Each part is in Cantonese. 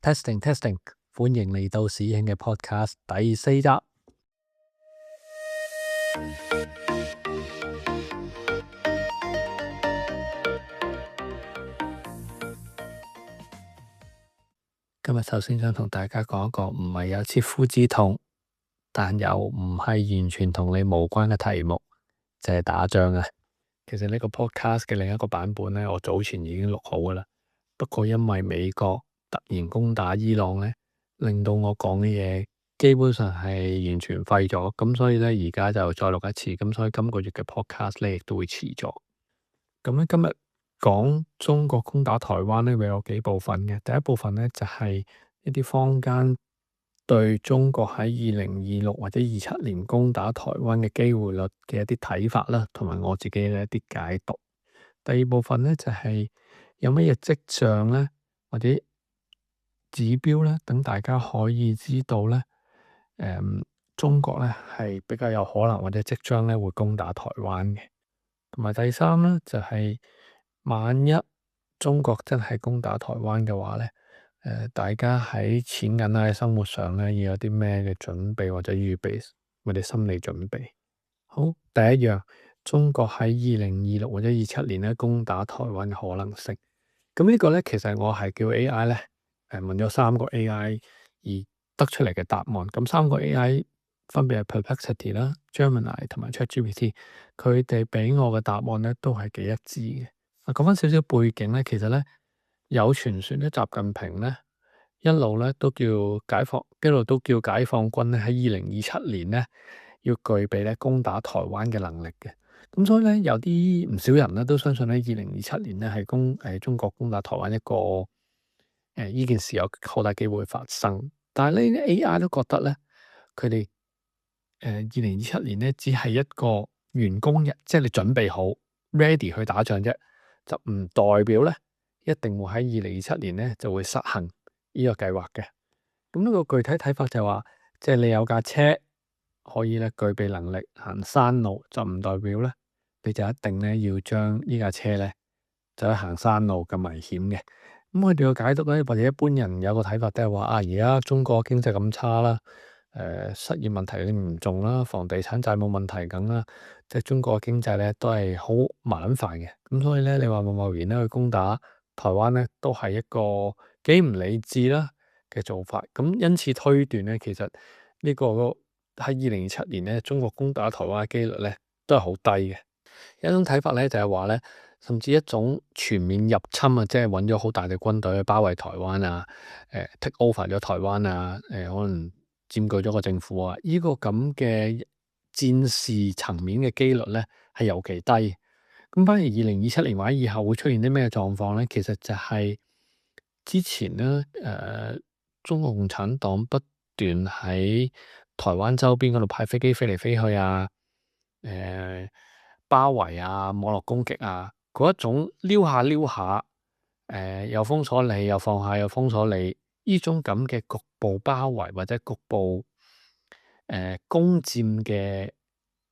Testing testing，歡迎嚟到史慶嘅 podcast 第4集。今日首先想同大家講一個唔係有切膚之痛，但又唔係完全同你無關嘅題目，就係打仗啊。其實呢個 podcast 嘅另一個版本呢，我早前已經錄好噶啦。不過因為美國突然攻打伊朗呢，令到我講嘅嘢基本上係完全廢咗，咁所以呢，而家就再錄一次，咁所以今個月嘅 podcast 呢亦都會遲咗。咁咧今日講中國攻打台灣呢，會有幾部分嘅。第一部分呢，就係一啲坊間對中國喺2026或者27年攻打台灣嘅機會率嘅一啲睇法啦，同埋我自己嘅一啲解讀。第二部分呢，就係有乜嘢跡象呢，或者指標呢，等大家可以知道呢，中國呢係比較有可能或者即將呢會攻打台灣嘅。同埋第三呢，就係萬一中國真係攻打台灣嘅話呢，大家喺錢銀啊、喺生活上呢，要有啲咩嘅準備或者預備或者心理準備。好，第一樣，中國喺2026或者27年呢攻打台灣嘅可能性。咁呢個呢，其實我係叫 AI 呢，問咗3個 AI 而得出嚟嘅答案。咁3個 AI 分別係 Perplexity 啦、Gemini 同埋 ChatGPT， 佢哋俾我嘅答案呢都係幾一致嘅。講翻少少背景呢，其實呢，有傳說呢，習近平呢一路都叫解放軍呢喺2027年呢要具備呢攻打台灣嘅能力嘅。咁所以呢，有啲唔少人呢都相信呢2027年呢係中國攻打台灣一個呢件事有好大機會發生。但係呢啲 AI 都覺得呢，佢哋2027年呢只係一個完工日，即係你準備好 ready 去打仗啫，就唔代表呢一定會喺2027年呢就會實行呢個計劃嘅。咁呢個具體睇法就係話，即係你有架車可以呢具備能力行山路，就唔代表呢你就一定呢要將呢架車呢就去行山路咁危險嘅。咁佢哋嘅解讀呢，或者一般人有個睇法都係話而家中國經濟咁差啦，失業問題有啲嚴重啦，房地產債務問題咁啦，即係中國經濟呢都係好麻煩嘅。咁所以呢，你話貿然呢去攻打台灣呢，都係一個幾唔理智啦嘅做法。咁因此推斷呢，其實呢個喺2027年呢，中國攻打台灣嘅機率呢都係好低嘅。有一種睇法呢，就係話呢，甚至一種全面入侵啊，即係揾咗好大嘅軍隊去包圍台灣啊，take over 咗台灣啊，可能佔據咗個政府啊，呢個咁嘅戰事層面嘅機率呢係尤其低。咁反而2027年或者以後會出現啲咩狀況呢？其實就係之前呢，中國共產黨不斷喺台灣周邊嗰度派飛機飛嚟飛去啊，包圍啊、網絡攻擊啊，嗰一種撩下撩下，又封鎖你，又放下，又封鎖你，呢種咁嘅局部包圍或者局部攻佔嘅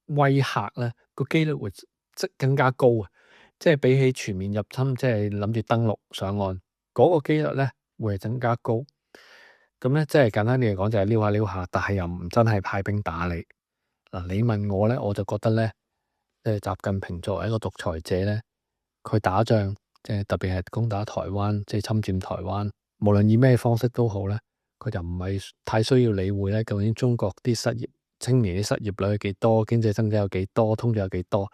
威嚇咧，個機率會更加高啊！即係比起全面入侵，即係諗住登陸上岸嗰個機率咧，會係更加高。咁咧，即係簡單啲嚟講，就係撩下撩下，但係又唔真係派兵打你。嗱，你問我咧，我就覺得咧，習近平作為一個獨裁者咧，佢打仗，即係特別係攻打台灣，即係侵佔台灣，無論以咩方式都好咧，佢就唔係太需要理會咧，究竟中國啲青年啲失業率有幾多，經濟增長有幾多，通脹有幾多，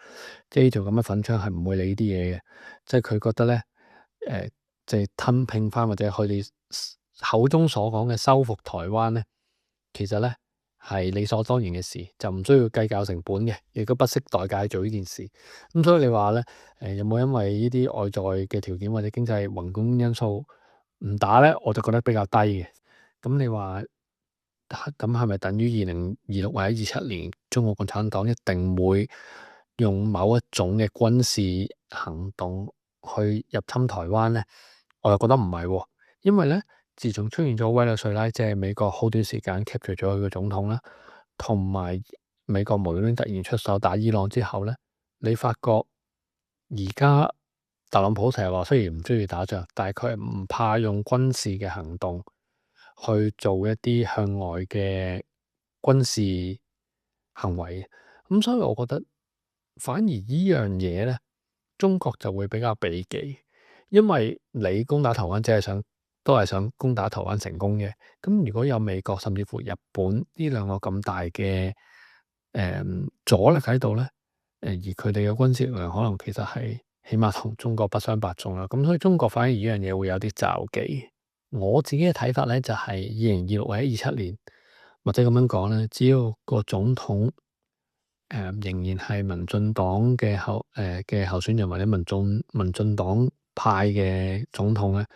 即係呢條咁嘅粉槍係唔會理呢啲嘢嘅。即係佢覺得咧，即係吞併翻或者佢哋口中所講嘅收復台灣咧，其實咧係理所當然嘅事，就唔需要計較成本嘅，亦都不惜代價做呢件事。咁所以你話咧，有冇因為呢啲外在嘅條件或者經濟宏觀因素唔打咧？我就覺得比較低嘅。咁你話咁係咪等於2026或者27年中國共產黨一定會用某一種嘅軍事行動去入侵台灣咧？我又覺得唔係喎，因為咧，自從出現咗委內瑞拉，即係美國好短時間 capture 咗佢嘅總統啦，同埋美國無端端突然出手打伊朗之後咧，你發覺而家特朗普成日話雖然唔中意打仗，但係佢係唔怕用軍事嘅行動去做一啲向外嘅軍事行為。咁所以我覺得反而依樣嘢咧，中國就會比較避忌，因為你攻打台灣都係想攻打台灣成功嘅。咁如果有美國甚至乎日本呢兩個咁大嘅阻力喺度咧，而佢哋嘅軍事力量可能其實係起碼同中國不相伯仲啦。咁所以中國反而呢樣嘢會有啲罩忌。我自己嘅睇法咧就係2026或者27年，或者咁樣講咧，只要個總統仍然係民進黨嘅候選人或者民進黨派嘅總統咧，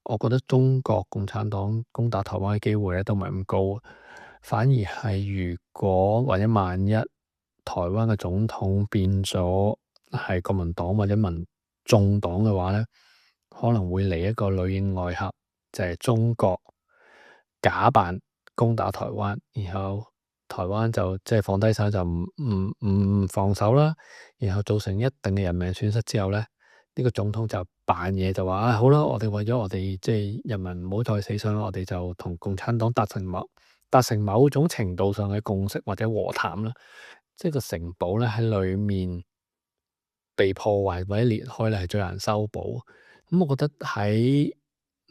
我覺得中國共產黨攻打台灣嘅機會咧都唔係咁高。反而係如果或者萬一台灣嘅總統變咗係國民黨或者民眾黨嘅話咧，可能會嚟一個裏應外合，就係中國假扮攻打台灣，然後台灣就即係放低手就唔放手啦，然後造成一定嘅人命損失之後咧，呢個總統就扮嘢就話啊好啦，我哋為咗我哋即係人民唔好再死傷啦，我哋就同共產黨達成某種程度上嘅共識或者和談啦，即係個城堡咧喺裏面被破壞或者裂開咧係最難修補。咁我覺得喺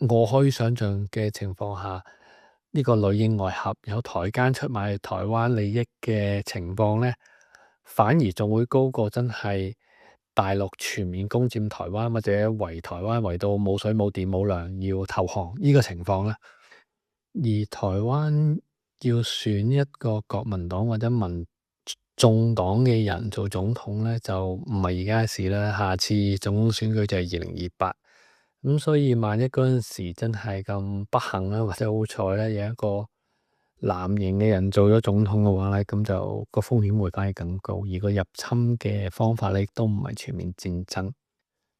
我可以想象嘅情況下，呢個裏應外合有台奸出賣台灣利益嘅情況咧，反而仲會高過真係大陸全面攻佔台灣或者圍台灣圍到冇水冇電冇糧要投降呢個情況咧。而台灣要選一個國民黨或者民眾黨嘅人做總統咧，就唔係而家嘅事啦。下次總統選舉就係2028。咁所以萬一嗰陣時真係咁不幸啦，或者好彩咧，有一個藍營嘅人做咗總統嘅話咧，咁就個風險會反而更高，而個入侵嘅方法咧都唔係全面戰爭。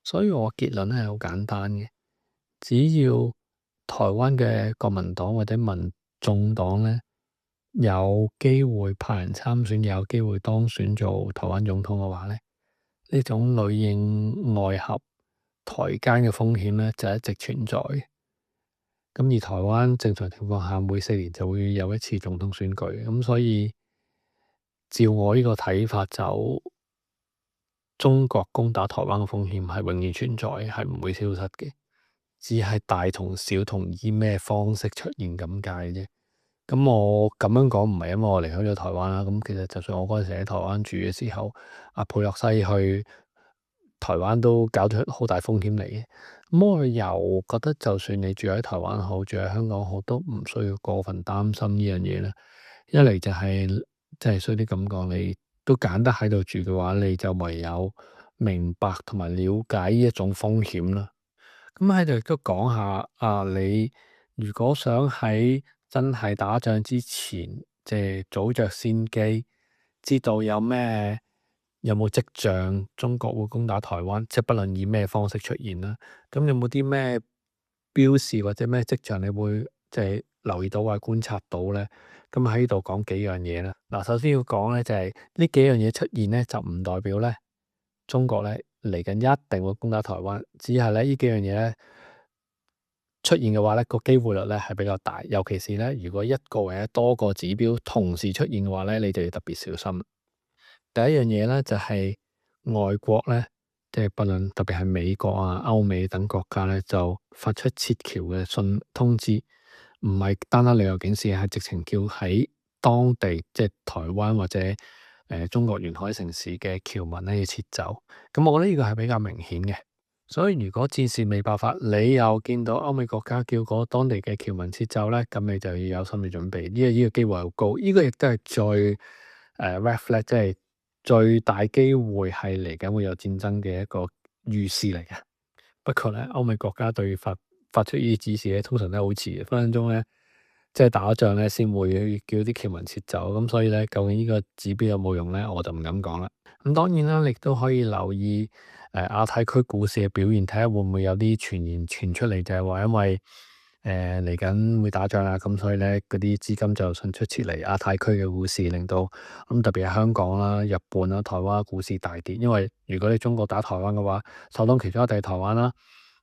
所以我結論咧係好簡單嘅，只要台灣嘅國民黨或者民眾黨咧有機會派人參選，有機會當選做台灣總統嘅話咧，呢種裏應外合台奸嘅風險咧就一直存在。咁而台灣正常情況下每4年就會有一次總統選舉，咁所以照我呢個睇法就中國攻打台灣嘅風險係永遠存在，係唔會消失嘅，只係大同小同以咩方式出現咁解啫。咁我咁樣講唔係因為我離開咗台灣啦，咁其實就算我嗰陣時喺台灣住嘅時候，阿佩洛西去台灣都搞出好大風險嚟嘅。咁我又覺得就算你住喺台灣好，住喺香港好，都唔需要過分擔心呢樣嘢啦。一嚟就係即係衰啲咁講，你都揀得喺度住嘅話，你就唯有明白同埋了解呢一種風險啦。咁喺度亦都講下啊，你如果想喺真係打仗之前，即係早着先機，知道有冇跡象中國會攻打台灣，即係不論以咩方式出現啦。咁有冇啲咩標示或者咩跡象，你會即係留意到或者觀察到咧？咁喺呢度講幾樣嘢啦。嗱，首先要講咧就係呢幾樣嘢出現咧，就唔代表咧中國咧嚟緊一定會攻打台灣，只係咧呢幾樣嘢咧出現嘅話咧，個機會率咧係比較大，尤其是咧如果一個或者多個指標同時出現嘅話咧，你就要特別小心。第一樣嘢咧就係外國咧，即係不論特別係美國啊、歐美等國家咧，就發出撤僑嘅通知，唔係單單旅遊警示，係直情叫喺當地即係台灣或者中國沿海城市嘅僑民咧要撤走。咁我覺得呢個係比較明顯嘅。所以如果戰事未爆發，你又見到歐美國家叫嗰當地嘅僑民撤走咧，咁你就要有心理準備。呢個機會好高，呢個亦都係最red flag，即係最大機會係嚟緊會有戰爭嘅一個預示嚟嘅。不過咧，歐美國家對發出呢啲指示咧，通常都係好遲嘅，分分鐘咧即係打仗咧先會叫啲僑民撤走。咁所以咧，究竟呢個指標有冇用咧，我就唔敢講啦。咁當然啦，你亦都可以留意亞太區股市嘅表現，睇下會唔會有啲傳言傳出嚟，就係話因為嚟緊會打仗啦，咁所以咧嗰啲資金就迅速撤離亞太區嘅股市，令到咁特別係香港啦、日本啦、台灣股市大跌。因為如果你中國打台灣嘅話，首當其衝一定係台灣啦。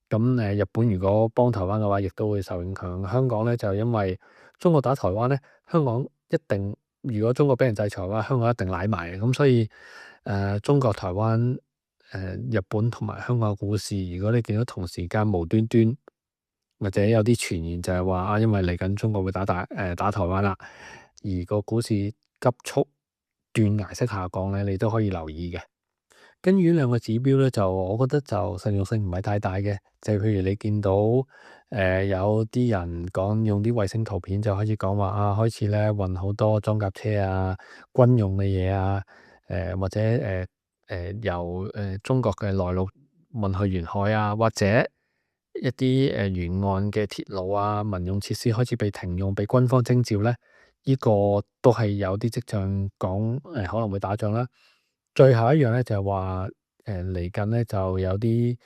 咁日本如果幫台灣嘅話，亦都會受影響。香港咧就因為中國打台灣咧，香港一定如果中國俾人制裁嘅話，香港一定舐埋嘅。咁所以中國台灣日本同埋香港嘅股市，如果你見到同時間無端端或者有啲傳言就係話啊，因為嚟緊中國會打台灣啦，而個股市急速斷崖式下降咧，你都可以留意嘅。跟住呢兩個指標咧，就我覺得就實用性唔係太大嘅，就係譬如你見到有啲人講用啲衛星圖片就開始講話啊，開始咧運好多裝甲車啊、軍用嘅嘢啊，或者由中國嘅內陸運去沿海啊，或者一啲沿岸嘅鐵路啊、民用設施開始被停用、被軍方徵召咧，呢個都係有啲跡象講可能會打仗啦。最後一樣咧就係話嚟緊咧就有啲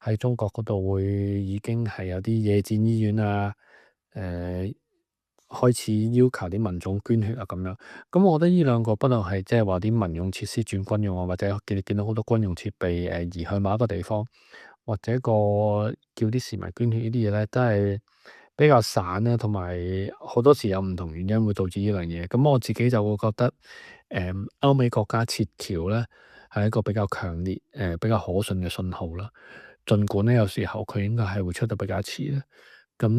喺中國嗰度會已經係有啲夜戰醫院啊，開始要求啲民眾捐血啊咁樣。咁我覺得呢兩個不論係即係話啲民用設施轉軍用啊，或者見到好多軍用設備移去某一個地方，或者叫啲市民捐血呢啲嘢咧，都係比較散啦，同埋好多時有唔同原因會導致呢樣嘢。咁我自己就會覺得歐美國家撤僑咧係一個比較強烈比較可信嘅信號啦。儘管咧有時候佢應該係會出得比較遲咧。咁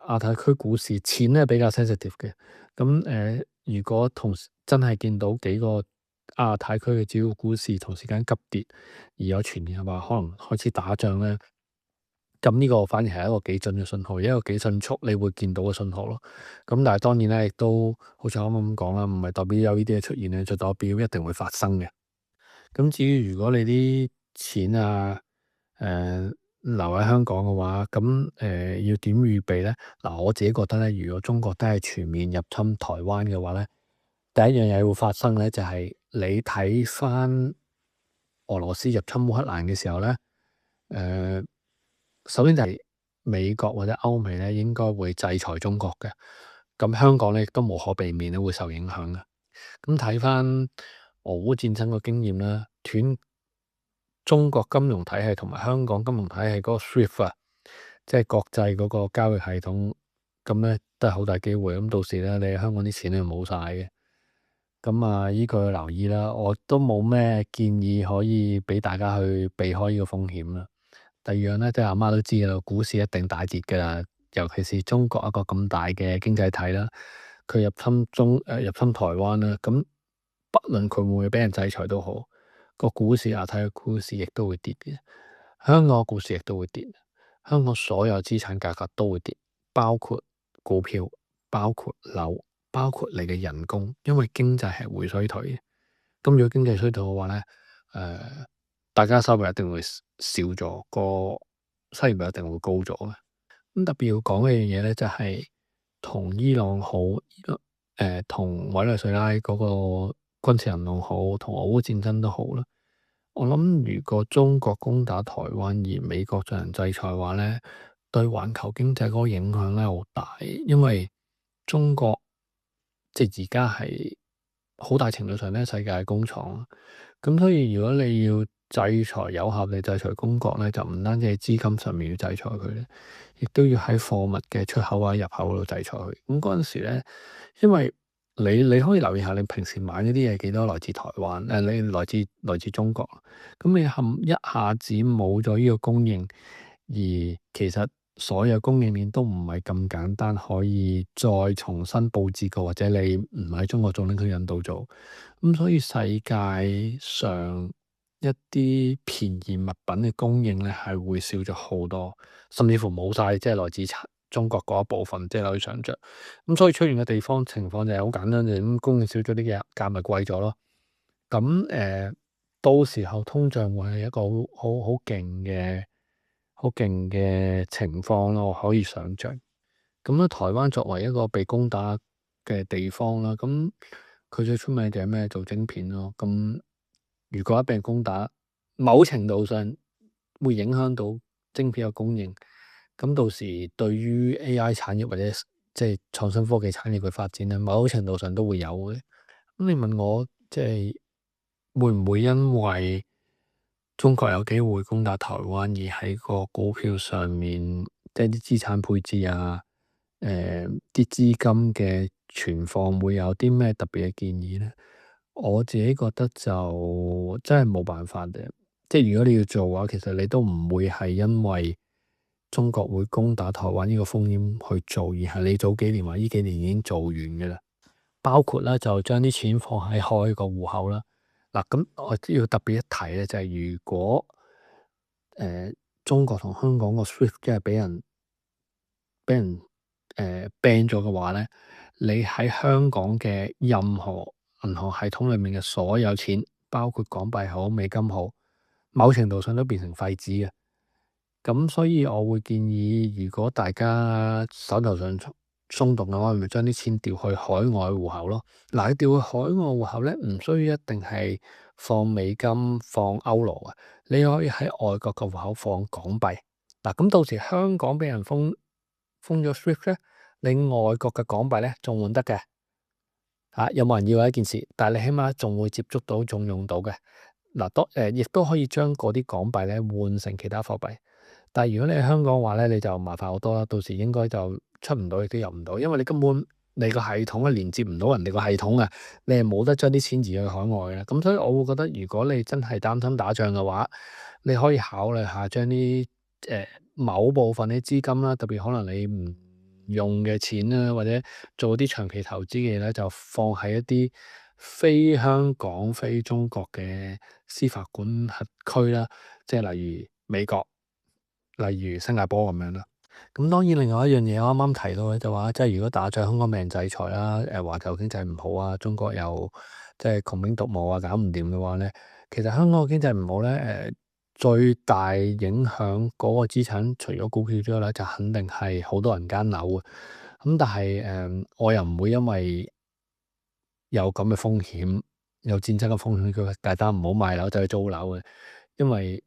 亞太區股市錢咧比較 sensitive 嘅。咁如果同時真係見到幾個亞太區嘅主要股市同時間急跌，而有傳言係話可能開始打仗咧，咁呢個反而係一個幾準嘅信號，一個幾迅速你會見到嘅信號咯。咁但係當然咧，亦都好似啱啱咁講啦，唔係代表有呢啲嘢出現咧，就代表一定會發生嘅。咁至於如果你啲錢啊，留喺香港嘅話，咁要點預備咧？嗱，我自己覺得咧，如果中國都係全面入侵台灣嘅話咧，第一樣嘢會發生咧，就係你睇翻俄羅斯入侵烏克蘭嘅時候咧，誒、首先就係美國或者歐美咧，應該會制裁中國嘅。咁香港咧亦都無可避免咧會受影響嘅。咁睇翻俄烏戰爭個經驗啦，斷中國金融體系同埋香港金融體系嗰個 SWIFT 啊，即係國際嗰個交易系統，咁咧都係好大機會。咁到時咧，你香港啲錢咧冇晒嘅。咁啊，依個要留意啦。我都冇咩建議可以俾大家去避開呢個風險啦。第二樣咧，即係阿媽都知嘅啦，股市一定大跌㗎啦。尤其是中國一個咁大嘅經濟體啦，佢入侵台灣啦，咁不論佢會唔會俾人制裁都好，個股市亞太嘅股市亦都會跌嘅。香港股市亦都會跌，香港所有資產價格都會跌，包括股票、包括樓、包括你嘅人工，因為經濟係會衰退嘅。咁如果經濟衰退嘅話咧，大家收入一定會少咗，個失業率一定會高咗嘅。咁特別要講嘅一樣嘢咧，就係同伊朗好，同委內瑞拉嗰個軍事行動好，同俄烏戰爭都好啦。我諗如果中國攻打台灣而美國進行制裁嘅話咧，對環球經濟嗰個影響咧好大，因為中國即係而家係好大程度上咧世界嘅工廠，咁所以如果你要制裁有效地制裁中國咧，就唔單止係資金上面要制裁佢咧，亦都要喺貨物嘅出口或者入口嗰度制裁佢。咁嗰陣時咧，因為你可以留意下，你平時買嗰啲嘢幾多來自台灣？你來自中國，咁你一下子冇咗呢個供應，而其實所有供應鏈都唔係咁簡單，可以再重新佈置過，或者你唔喺中國做，拎去印度做。咁所以世界上一啲便宜物品嘅供應咧，係會少咗好多，甚至乎冇晒，即係來自中國嗰一部分，即係可以想像。咁所以出現嘅地方情況就係好簡單，就咁供應少咗啲嘢，價咪貴咗咯。咁到時候通脹會係一個好勁嘅情況咯，我可以想像。咁咧，台灣作為一個被攻打嘅地方啦，咁佢最出名就係咩？做晶片咯。咁如果一被攻打，某程度上會影響到晶片嘅供應。咁到時對於 AI 產業或者即係創新科技產業嘅發展咧，某程度上都會有嘅。咁你問我即係會唔會因為中國有機會攻打台灣，而喺個股票上面，即係啲資產配置啊，啲資金嘅存放會有啲咩特別嘅建議咧？我自己覺得就真係冇辦法嘅，即係如果你要做嘅話，其實你都唔會係因為中國會攻打台灣呢個風險去做，而係你早幾年或呢幾年已經做完嘅啦。包括咧就將啲錢放喺海外個戶口啦。嗱，咁我要特別一提咧，就係如果中國同香港個 SWIFT 即係俾人ban 咗嘅話咧，你喺香港嘅任何銀行系統裏面嘅所有錢，包括港幣好、美金好，某程度上都變成廢紙嘅。咁所以我會建議，如果大家手頭上鬆動嘅話，咪將啲錢調去海外戶口咯。嗱，你調去海外戶口咧，唔需要一定係放美金、放歐羅啊，你可以喺外國嘅戶口放港幣。嗱，咁到時香港俾人封咗 SWIFT 咧，你外國嘅港幣咧仲換得嘅。有冇人要一件事？但係你起碼仲會接觸到，仲用到嘅。嗱，亦都可以將嗰啲港幣咧換成其他貨幣。但係如果你喺香港話咧，你就麻煩好多啦。到時應該就出唔到，亦都入唔到，因為你根本你個系統咧連接唔到人哋個系統啊，你係冇得將啲錢移去海外嘅。咁所以我會覺得，如果你真係擔心打仗嘅話，你可以考慮下將啲某部分啲資金啦，特別可能你唔用嘅錢啦，或者做啲長期投資嘅嘢咧，就放喺一啲非香港、非中國嘅司法管轄區啦，即係例如美國。例如新加坡咁樣啦，咁當然另外一樣嘢我啱啱提到嘅就話，即係如果打仗香港俾人制裁啦，環球經濟唔好啊，中國又即係窮兵黷武啊，搞唔掂嘅話咧，其實香港嘅經濟唔好咧，最大影響嗰個資產，除咗股票之外咧，就肯定係好多人間樓啊。咁但係我又唔會因為有咁嘅風險，有戰爭嘅風險，叫大家唔好買樓就去租樓嘅，因為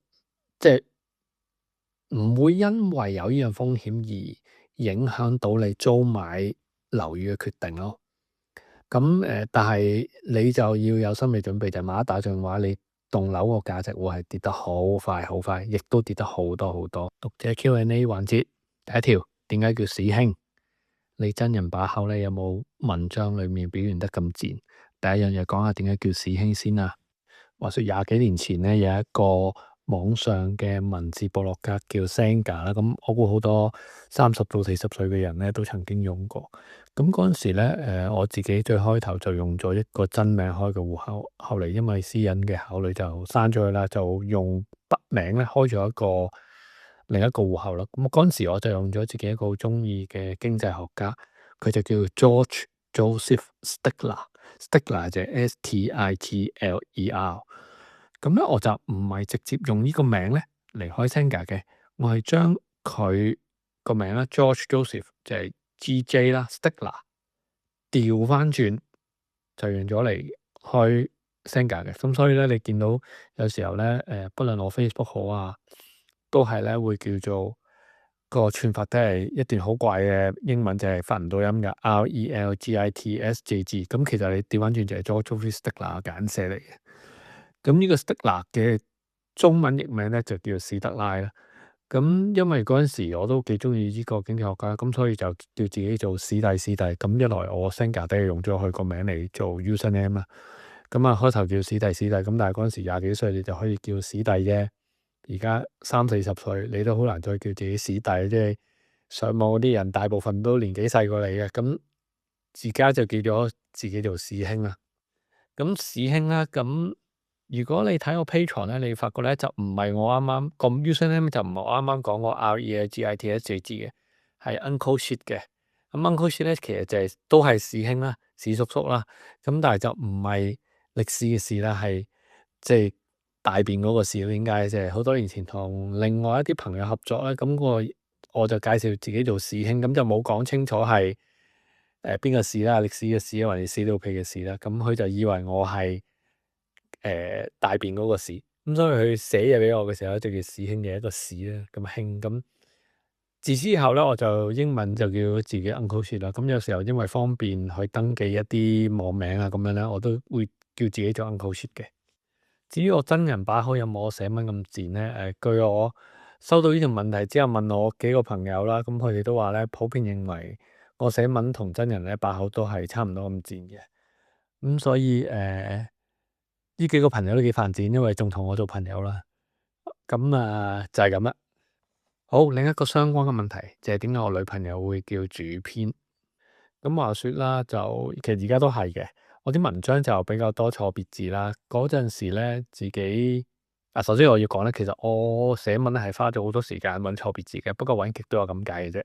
即係唔會因為有呢樣風險而影響到你租買樓宇嘅決定咯。咁但係你就要有心理準備，就係萬一打仗嘅話，你棟樓個價值會係跌得好快好快，亦都跌得好多好多。讀者 Q&A 環節，第一條，點解叫史兄？你真人把口咧，有冇文章裡面表現得咁賤？第一樣嘢講下點解叫史兄先啊。話說20幾年前咧，有一個網上嘅文字部落格叫 Xanga 啦，咁我估好多30到40歲嘅人咧都曾經用過。咁嗰陣時咧，我自己最開頭就用咗一個真名開嘅戶口，後嚟因為私隱嘅考慮就刪咗佢啦，就用筆名咧開咗另一個戶口啦。咁嗰陣時我就用咗自己一個好中意嘅經濟學家，佢就叫 George Joseph Stigler 就係 Stitler。咁咧我就唔係直接用呢個名咧嚟開 Xanga 嘅，我係將佢個名啦 George Joseph 就係 GJ 啦 Stigler 調翻轉就用咗嚟開 Xanga 嘅。咁所以咧你見到有時候咧不論我 Facebook 好啊，都係咧會叫做個串法都係一段好怪嘅英文，就係發唔到音嘅 RELGITSJG。咁其實你調翻轉就係 George Joseph Stigler 簡寫嚟嘅。咁呢個 Stigler 嘅中文譯名咧就叫史德拉啦。咁因為嗰陣時我都幾中意呢個經濟學家，咁所以就叫自己做史弟。咁一來我 Xanga 都係用咗佢個名嚟做 username 啦。咁開頭叫史弟，咁但係嗰陣時20幾歲你就可以叫史弟啫。而家30、40歲你都好難再叫自己史弟，即係上網嗰啲人大部分都年紀細過你嘅。咁而家就叫咗自己做史兄啦。咁史兄啦，咁如果你睇我 Patreon 咧，你發覺咧就唔係我啱啱個 username 就唔係我啱啱講個 RELGITSJG 嘅，係 Uncle Shit 嘅。咁 Uncle Shit 咧其實就係都係史兄啦、史叔叔啦。咁但係就唔係歷史嘅史啦，係即係大便嗰個史。點解？即係好多年前同另外一啲朋友合作咧，咁我就介紹自己做史兄，咁就冇講清楚係邊個史啦，歷史嘅史或者屎尿屁嘅史啦。咁佢就以為我係大便嗰個史，咁所以佢寫嘢俾我嘅時候就叫史兄嘅一個史啦，咁兄。咁自此以後咧，我就英文就叫自己 Uncle Shit 啦。咁有時候因為方便去登記一啲網名啊咁樣咧，我都會叫自己做 Uncle Shit 嘅。至於我真人把口有冇我寫文咁賤咧？據我收到呢條問題之後問我幾個朋友啦，咁佢哋都話咧，普遍認為我寫文同真人咧把口都係差唔多咁賤嘅。咁所以呢幾個朋友都幾犯賤，因為仲同我做朋友啦。咁就係咁啦。好，另一個相關嘅問題就係點解我女朋友會叫主編？咁話說啦，就其實而家都係嘅。我啲文章就比較多錯別字啦。嗰陣時咧，自己首先我要講咧，其實我寫文咧係花咗好多時間揾錯別字嘅，不過揾極都有咁解嘅啫。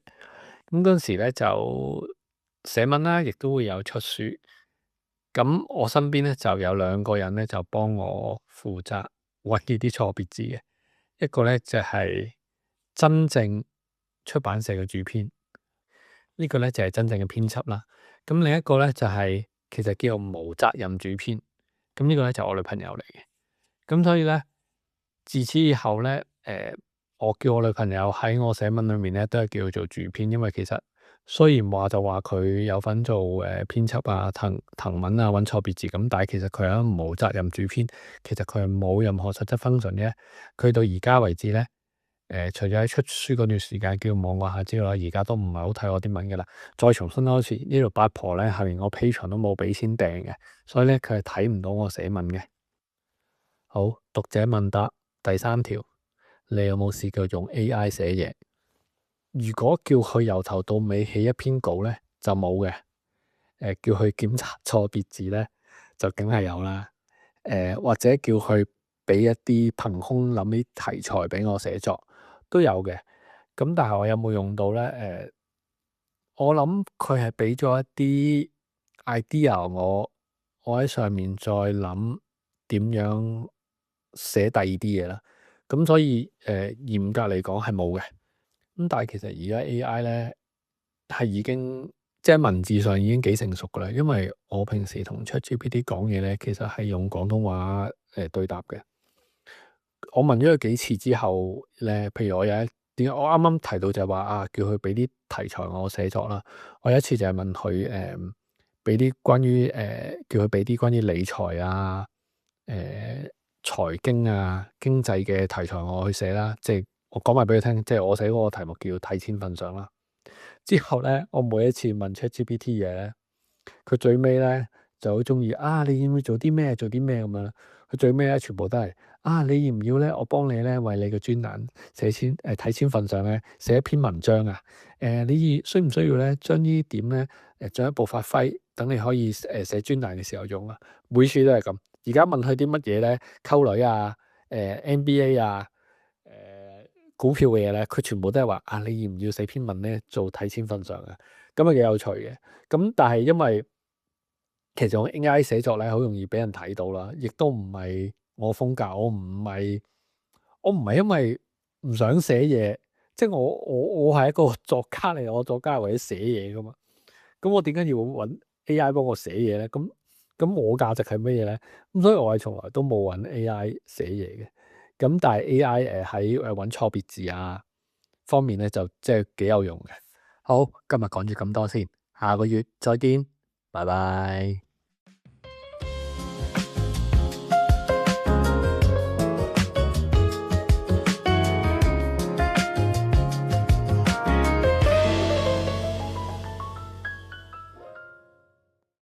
咁嗰陣時咧就寫文啦，亦都會有出書。咁我身邊咧就有兩個人咧就幫我負責揾呢啲錯別字嘅，一個咧就係真正出版社嘅主編。呢個咧就係真正嘅編輯啦。咁另一個咧就係其實叫做無責任主編。咁呢個咧就係我女朋友嚟嘅。咁所以咧，自此以後咧，我叫我女朋友喺我寫文裏面咧都係叫佢做主編，因為其實雖然話就話佢有份做編輯啊、騰文啊、揾錯別字咁，但係其實佢係一個無責任主編，其實佢係冇任何實質 function 嘅。佢到而家為止咧。除咗喺出書嗰段時間叫望我下之外，而家都唔係好睇我啲文噶啦。再重新開始，呢度八婆咧係連我 Patreon 都冇俾錢訂嘅，所以咧佢係睇唔到我寫文嘅。好，讀者問答第3條，你有冇試過用 AI 寫嘢？如果叫佢由頭到尾起一篇稿咧，就冇嘅。叫佢檢查錯別字咧，就梗係有啦。或者叫佢俾一啲憑空諗啲題材俾我寫作都有嘅。咁但係我有冇用到咧？我諗佢係俾咗一啲 idea 我喺上面再諗點樣寫第二啲嘢啦。咁所以嚴格嚟講係冇嘅。咁但係其實而家 AI 咧係已經即係文字上已經幾成熟噶啦。因為我平時同 ChatGPT 講嘢咧，其實係用廣東話對答嘅。我問咗佢幾次之後咧，譬如我啱啱提到就係話叫佢俾啲題材我寫作啦。我有一次就係問佢俾啲關於叫佢俾啲關於理財啊、財經啊、經濟嘅題材我去寫啦。即係我講埋俾佢聽，即係我寫嗰個題目叫睇錢份上啦。之後咧，我每一次問 ChatGPT 嘢咧，佢最尾咧就好中意你要唔要做啲咩做啲咩咁樣。佢最尾咧全部都係你要唔要咧？我幫你咧為你嘅專欄睇錢份上咧寫一篇文章啊。你需唔需要咧將呢啲點咧進一步發揮，等你可以寫專欄嘅時候用啊？每次都係咁。而家問佢啲乜嘢咧，溝女啊、NBA 啊、股票嘅嘢咧，佢全部都係話你要唔要寫篇文咧做睇錢份上啊？咁幾有趣嘅。咁但係因為其實用 AI 寫作咧，好容易俾人睇到啦，亦都唔係我風格。我唔係因為唔想寫嘢，即係我係一個作家嚟，我作家係為咗寫嘢噶嘛。咁我點解要揾 AI 幫我寫嘢咧？咁我價值係乜嘢咧？咁所以我係從來都冇揾 AI 寫嘢嘅。咁但係 AI 喺揾錯別字方面咧，就即係幾有用嘅。好，今日講住咁多先，下個月再見，拜拜。